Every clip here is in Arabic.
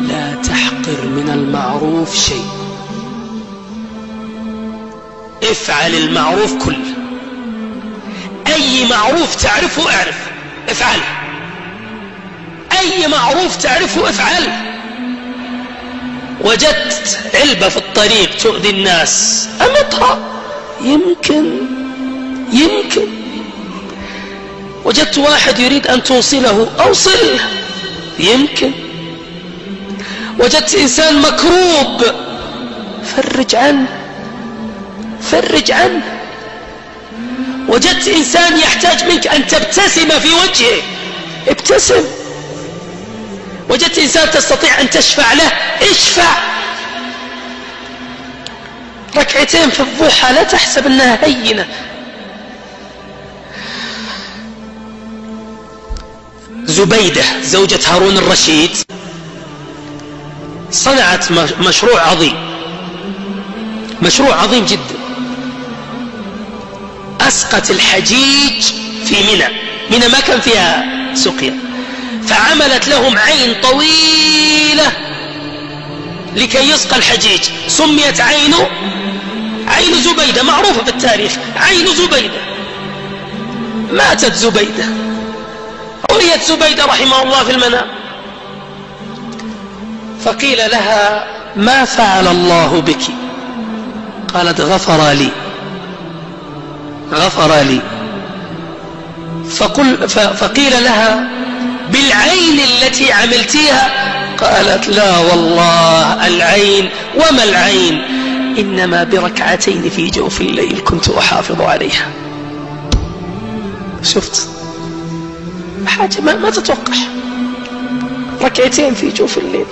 لا تحقر من المعروف شيء، افعل المعروف كله. أي معروف تعرفه اعرف افعله، أي معروف تعرفه افعله. وجدت علبة في الطريق تؤذي الناس أمطها، يمكن وجدت واحد يريد أن توصله أوصله، يمكن وجدت إنسان مكروب فرج عنه. وجدت إنسان يحتاج منك أن تبتسم في وجهه، ابتسم. وجدت إنسان تستطيع أن تشفع له، اشفع. ركعتين في الضحى لا تحسب أنها هينة. زبيدة زوجة هارون الرشيد صنعت مشروع عظيم جدا. أسقت الحجيج في منى ما كان فيها سقيا، فعملت لهم عين طويلة لكي يسقى الحجيج. سميت عين زبيدة، معروفة في التاريخ، عين زبيدة. ماتت زبيدة، رؤيت زبيدة رحمه الله في المنام، فقيل لها: ما فعل الله بك؟ قالت: غفر لي. فقيل لها: بالعين التي عملتيها؟ قالت: لا والله، العين وما العين، إنما بركعتين في جوف الليل كنت أحافظ عليها. شفت حاجة ما تتوقع، ركعتين في جوف الليل.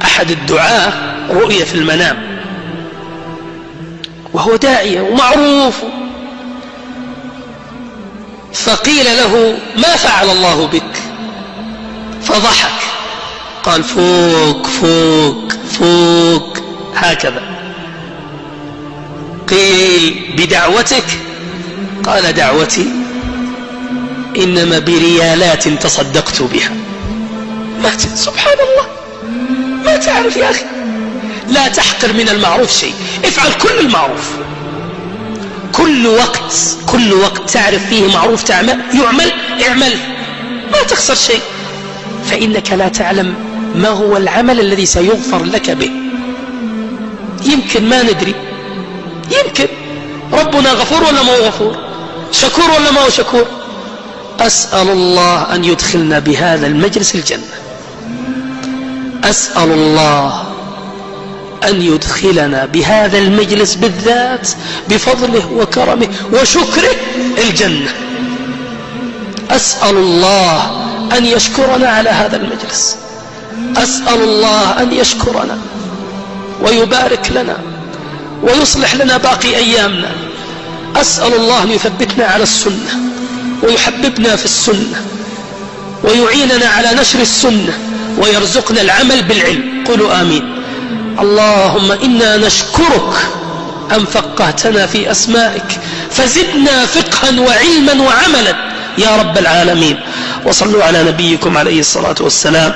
أحد الدعاة رؤية في المنام وهو داعية ومعروف، فقيل له: ما فعل الله بك؟ فضحك، قال: فوق هكذا. قيل: بدعوتك؟ قال: دعوتي إنما بريالات تصدقت بها. سبحان الله، ما تعرف يا أخي. لا تحقر من المعروف شيء، افعل كل المعروف. كل وقت تعرف فيه معروف يعمل اعمل، ما تخسر شيء، فإنك لا تعلم ما هو العمل الذي سيغفر لك به. يمكن ما ندري، يمكن ربنا غفور ولا ما هو غفور، شكور ولا ما هو شكور. أسأل الله أن يدخلنا بهذا المجلس الجنة، أسأل الله أن يدخلنا بهذا المجلس بالذات بفضله وكرمه وشكره الجنة. أسأل الله أن يشكرنا على هذا المجلس، أسأل الله أن يشكرنا ويبارك لنا ويصلح لنا باقي أيامنا. أسأل الله أن يثبتنا على السنة ويحببنا في السنة ويعيننا على نشر السنة ويرزقنا العمل بالعلم. قولوا آمين. اللهم إنا نشكرك أن فقهتنا في أسمائك، فزدنا فقها وعلما وعملا يا رب العالمين. وصلوا على نبيكم عليه الصلاة والسلام.